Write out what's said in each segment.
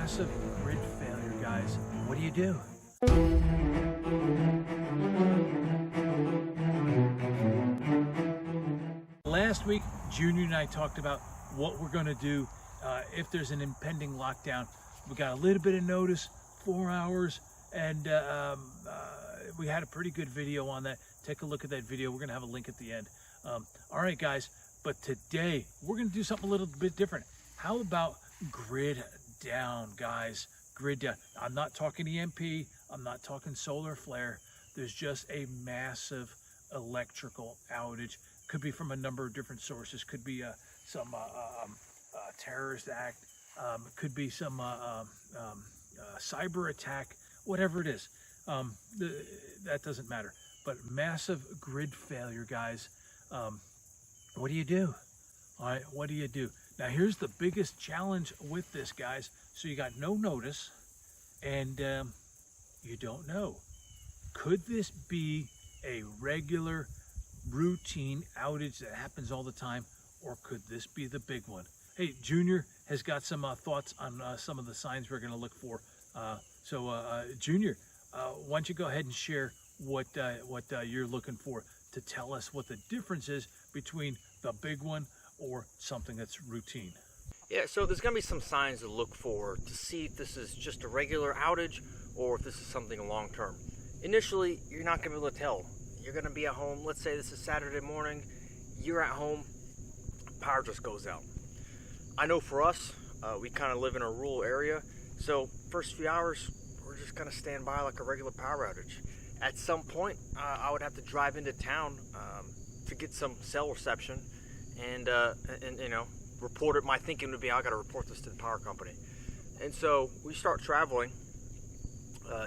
massive grid failure, guys. What do you do? Last week, Junior and I talked about what we're going to do if there's an impending lockdown. We got a little bit of notice, 4 hours, and we had a pretty good video on that. Take a look at that video. We're going to have a link at the end. All right, guys, but today we're going to do something a little bit different. How about grid down, guys? Grid down. I'm not talking EMP. I'm not talking solar flare. There's just a massive electrical outage. Could be from a number of different sources. Could be some terrorist act. Could be some cyber attack. Whatever it is, that doesn't matter. But massive grid failure, guys. What do you do? All right, what do you do? Now, here's the biggest challenge with this, guys. So you got no notice, and you don't know. Could this be a regular routine outage that happens all the time, or could this be the big one? Hey, Junior has got some thoughts on some of the signs we're going to look for. Junior, why don't you go ahead and share what you're looking for to tell us what the difference is between the big one or something that's routine. Yeah, so there's going to be some signs to look for to see if this is just a regular outage or if this is something long term. Initially, you're not going to be able to tell. You're going to be at home. Let's say this is Saturday morning. You're at home. Power just goes out. I know for us, we kind of live in a rural area. So first few hours, we're just going to stand by like a regular power outage. At some point, I would have to drive into town to get some cell reception and you know, report it. My thinking would be, I got to report this to the power company. And so we start traveling.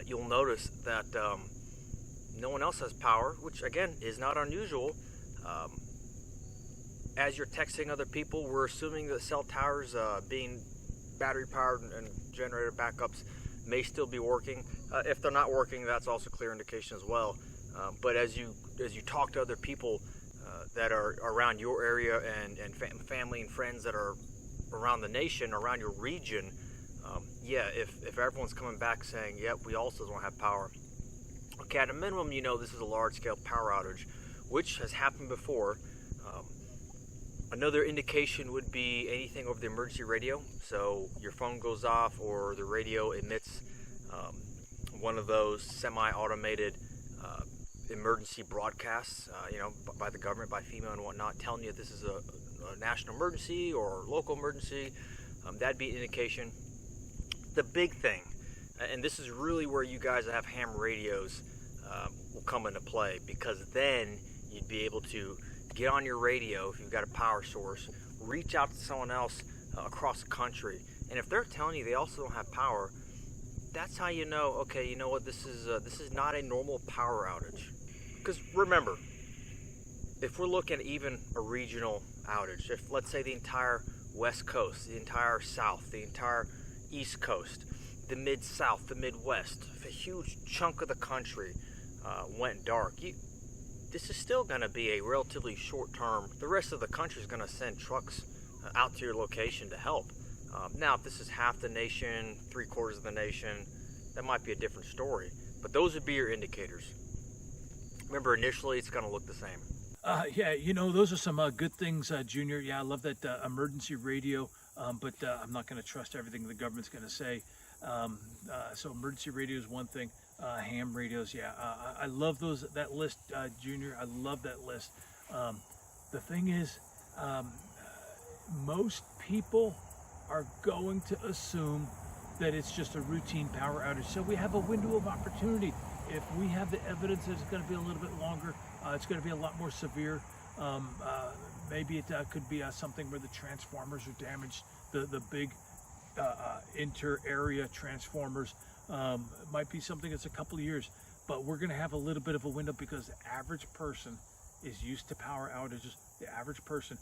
You'll notice that no one else has power, which again is not unusual. As you're texting other people, we're assuming that cell towers being battery powered and generator backups may still be working. If they're not working, that's also clear indication as well. But as you talk to other people that are around your area and family and friends that are around the nation, around your region, yeah, if everyone's coming back saying, yep, we also don't have power. Okay, at a minimum, you know this is a large-scale power outage, which has happened before. Another indication would be anything over the emergency radio. So your phone goes off or the radio emits one of those semi-automated emergency broadcasts, you know, by the government, by FEMA and whatnot, telling you this is a national emergency or local emergency. That'd be an indication. The big thing, and this is really where you guys that have ham radios will come into play, because then you'd be able to get on your radio if you've got a power source, reach out to someone else across the country, and if they're telling you they also don't have power, that's how you know, okay, you know what, this is not a normal power outage. Because remember, if we're looking at even a regional outage, if let's say the entire West Coast, the entire South, the entire East Coast, the Mid-South, the Midwest, if a huge chunk of the country went dark, this is still going to be a relatively short term. The rest of the country is going to send trucks out to your location to help. Now, if this is half the nation, 3/4 of the nation, that might be a different story. But those would be your indicators. Remember, initially, it's going to look the same. Yeah, you know, those are some good things, Junior. Yeah, I love that emergency radio, but I'm not going to trust everything the government's going to say. So emergency radio is one thing. Ham radios, yeah, I love that list, Junior. I love that list. The thing is, most people are going to assume that it's just a routine power outage. So we have a window of opportunity. If we have the evidence that it's going to be a little bit longer, it's going to be a lot more severe. Maybe it could be something where the transformers are damaged, the big inter-area transformers. Might be something that's a couple of years, but we're going to have a little bit of a window because the average person is used to power outages. The average person,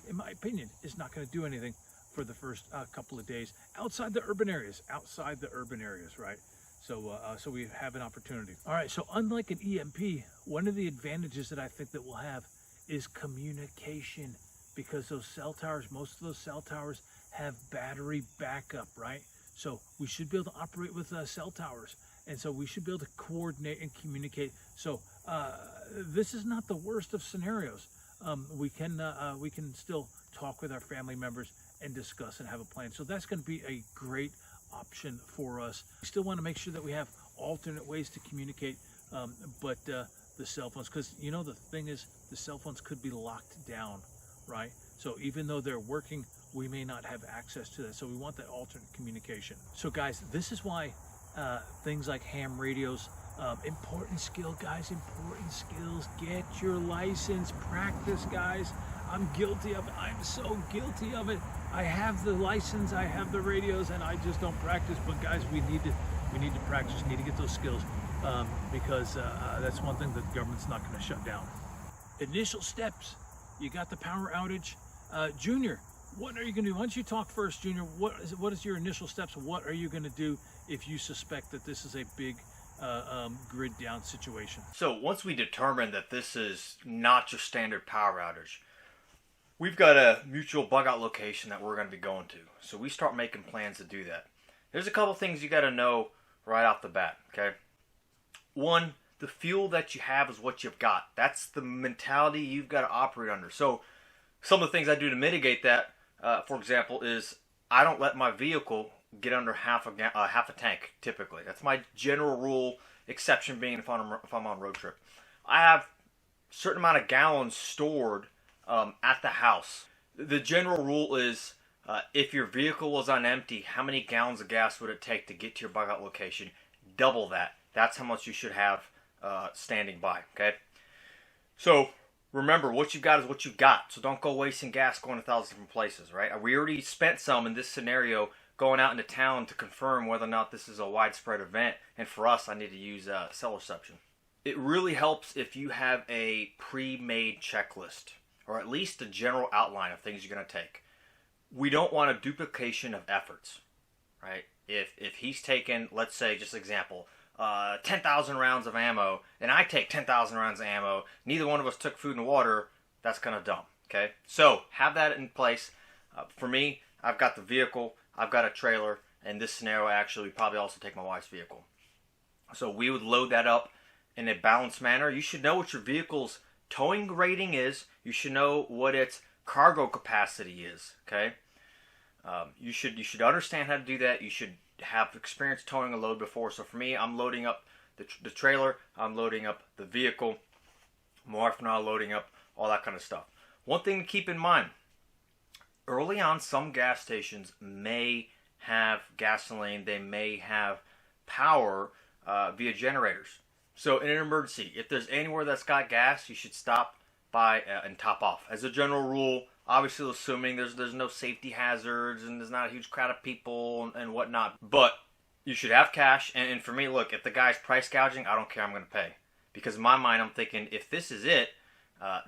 in my opinion, is not going to do anything for the first couple of days outside the urban areas, right? So we have an opportunity. All right, so unlike an EMP, one of the advantages that I think that we'll have is communication, because those cell towers, most of those cell towers have battery backup, right? So we should be able to operate with cell towers. And so we should be able to coordinate and communicate. So this is not the worst of scenarios. We can still talk with our family members and discuss and have a plan. So that's going to be a great option for us. We still want to make sure that we have alternate ways to communicate, but the cell phones, because you know the thing is, the cell phones could be locked down, right? So even though they're working, we may not have access to that. So we want that alternate communication. So guys, this is why things like ham radios, important skill, guys, important skills. Get your license, practice, guys. I'm guilty of it. I'm so guilty of it. I have the license, I have the radios, and I just don't practice. But guys, we need to practice. We need to get those skills, because that's one thing that the government's not going to shut down. Initial steps. You got the power outage. Junior, what are you going to do? Why don't you talk first, Junior? What is your initial steps? What are you going to do if you suspect that this is a big grid down situation? So once we determine that this is not your standard power outage, we've got a mutual bug out location that we're going to be going to. So we start making plans to do that. There's a couple things you got to know right off the bat, okay? One, the fuel that you have is what you've got. That's the mentality you've got to operate under. So some of the things I do to mitigate that, for example, is I don't let my vehicle get under half a tank, typically. That's my general rule, exception being if I'm on road trip. I have a certain amount of gallons stored at the house. The general rule is if your vehicle was on empty, how many gallons of gas would it take to get to your bug out location? Double that. That's how much you should have standing by, okay? So remember, what you've got is what you've got. So don't go wasting gas going to 1,000 different places, right? We already spent some in this scenario going out into town to confirm whether or not this is a widespread event. And for us, I need to use cell reception. It really helps if you have a pre-made checklist, or at least a general outline of things you're going to take. We don't want a duplication of efforts, right? If he's taken, let's say, just example, 10,000 rounds of ammo, and I take 10,000 rounds of ammo, neither one of us took food and water, that's kind of dumb, okay? So have that in place. For me, I've got the vehicle, I've got a trailer, and this scenario actually probably also take my wife's vehicle. So we would load that up in a balanced manner. You should know what your vehicle's towing rating is. You should know what its cargo capacity is, okay? You should understand how to do that. You should have experience towing a load before. So for me, I'm loading up the trailer, I'm loading up the vehicle, my wife and I are loading up all that kind of stuff. One thing to keep in mind, early on, some gas stations may have gasoline, they may have power via generators. So in an emergency, if there's anywhere that's got gas, you should stop by and top off. As a general rule, obviously assuming there's no safety hazards and there's not a huge crowd of people and whatnot. But you should have cash. And for me, look, if the guy's price gouging, I don't care, I'm going to pay. Because in my mind, I'm thinking, if this is it,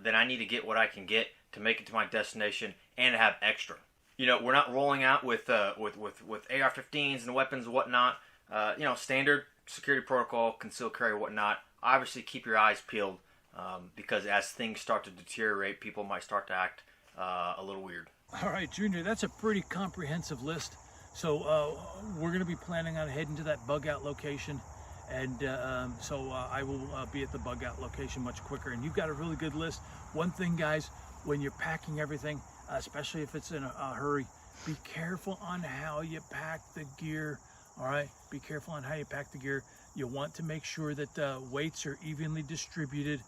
then I need to get what I can get to make it to my destination and to have extra. You know, we're not rolling out with AR-15s and weapons and whatnot. Standard security protocol, concealed carry, whatnot. Obviously, keep your eyes peeled because as things start to deteriorate, people might start to act a little weird. All right, Junior, that's a pretty comprehensive list. So we're going to be planning on heading to that bug out location. And so I will be at the bug out location much quicker. And you've got a really good list. One thing, guys, when you're packing everything, especially if it's in a hurry, be careful on how you pack the gear. All right, be careful on how you pack the gear. You want to make sure that the weights are evenly distributed.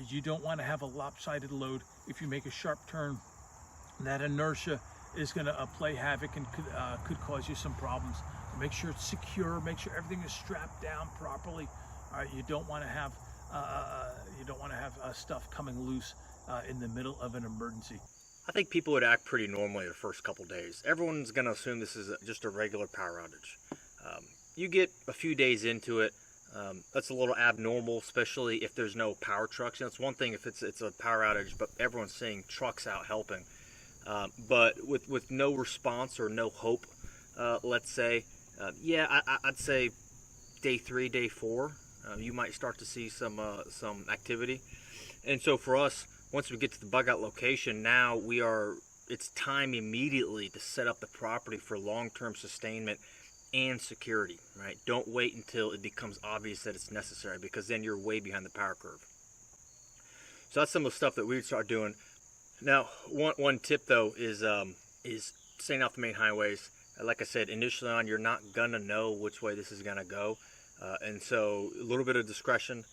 You don't want to have a lopsided load. If you make a sharp turn, that inertia is going to play havoc and could cause you some problems. Make sure it's secure. Make sure everything is strapped down properly. All right, you don't want to have stuff coming loose in the middle of an emergency. I think people would act pretty normally the first couple days. Everyone's going to assume this is just a regular power outage. You get a few days into it, that's a little abnormal, especially if there's no power trucks. You know, it's one thing if it's a power outage, but everyone's seeing trucks out helping. But with no response or no hope, let's say, I'd say day 3, day 4, you might start to see some activity. And so for us, once we get to the bug out location, now it's time immediately to set up the property for long-term sustainment and security, right? Don't wait until it becomes obvious that it's necessary, because then you're way behind the power curve. So that's some of the stuff that we would start doing. Now, one tip though is staying off the main highways. Like I said, initially on, you're not gonna know which way this is gonna go, and so a little bit of discretion.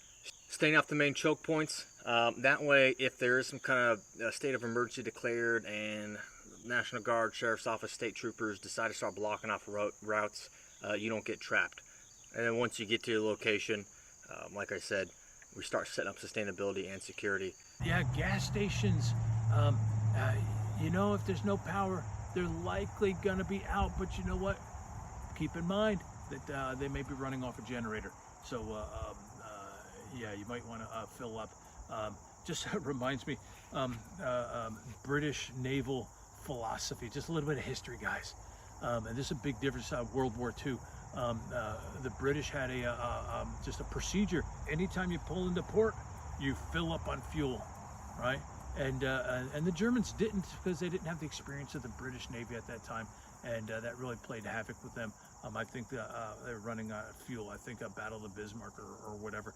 Staying off the main choke points. That way, if there is some kind of state of emergency declared and National Guard, Sheriff's Office, state troopers decide to start blocking off routes, you don't get trapped. And then once you get to your location, like I said, we start setting up sustainability and security. Yeah, gas stations, you know, if there's no power, they're likely gonna be out, but you know what? Keep in mind that they may be running off a generator. So yeah, you might wanna fill up. Just reminds me, British naval philosophy, just a little bit of history, guys. And this is a big difference. World War II, the British had just a procedure. Anytime you pull into port, you fill up on fuel, right? And the Germans didn't, because they didn't have the experience of the British Navy at that time, and that really played havoc with them. I think they were running out of fuel. I think a Battle of Bismarck or whatever.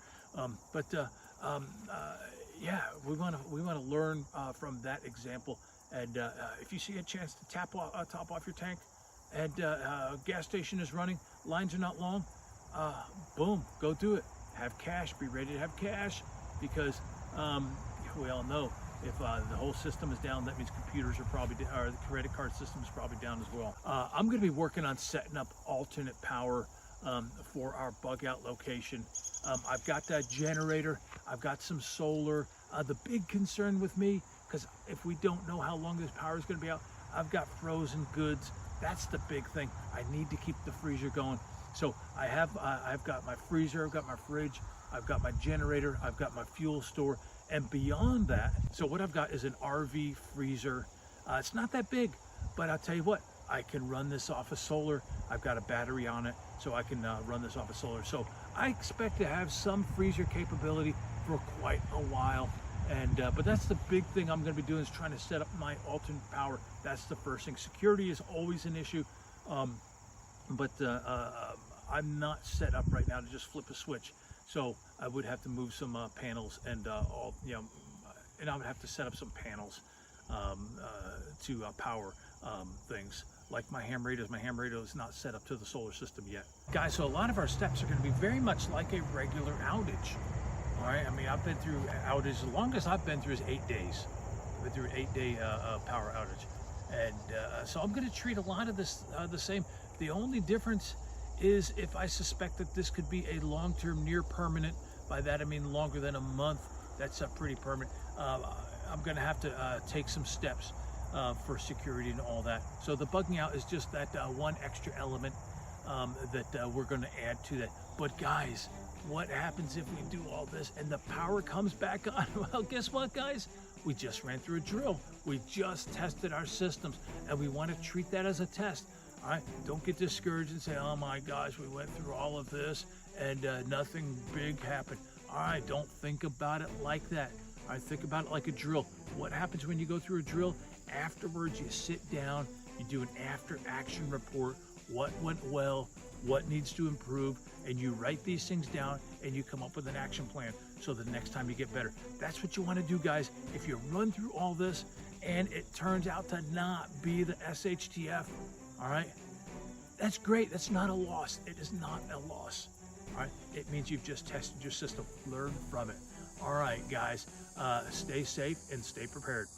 Yeah, we want to learn from that example. And if you see a chance to top off your tank, and gas station is running, lines are not long, boom, go do it. Have cash, be ready to have cash, because we all know if the whole system is down, that means computers are probably or the credit card system is probably down as well. I'm going to be working on setting up alternate power for our bug out location. I've got that generator, I've got some solar. The big concern with me, because if we don't know how long this power is going to be out, I've got frozen goods. That's the big thing. I need to keep the freezer going. So I've got my freezer, I've got my fridge, I've got my generator, I've got my fuel store, and beyond that, so what I've got is an RV freezer. It's not that big, but I'll tell you what, I can run this off of solar. I've got a battery on it, so I can run this off of solar. So I expect to have some freezer capability for quite a while. And but that's the big thing I'm going to be doing, is trying to set up my alternate power. That's the first thing. Security is always an issue, but I'm not set up right now to just flip a switch. So I would have to move some panels and and I would have to set up some panels to power things like my ham radios. My ham radio is not set up to the solar system yet, guys. So a lot of our steps are going to be very much like a regular outage. All right, I mean, I've been through outages. The longest I've been through is 8 days. I've been through an 8-day power outage. And so I'm going to treat a lot of this the same. The only difference is if I suspect that this could be a long-term, near permanent. By that I mean longer than a month. That's pretty permanent. I'm going to have to take some steps for security and all that. So the bugging out is just that one extra element that we're going to add to that. But guys, what happens if we do all this and the power comes back on? Well, guess what, guys? We just ran through a drill. We just tested our systems, and we want to treat that as a test. All right, don't get discouraged and say, oh my gosh, we went through all of this and nothing big happened. All right, don't think about it like that. All right, think about it like a drill. What happens when you go through a drill? Afterwards, you sit down, you do an after action report. What went well, what needs to improve, and you write these things down and you come up with an action plan so the next time you get better. That's what you want to do, guys. If you run through all this and it turns out to not be the SHTF, all right, that's great. That's not a loss. It is not a loss. All right, it means you've just tested your system. Learn from it. All right, guys, stay safe and stay prepared.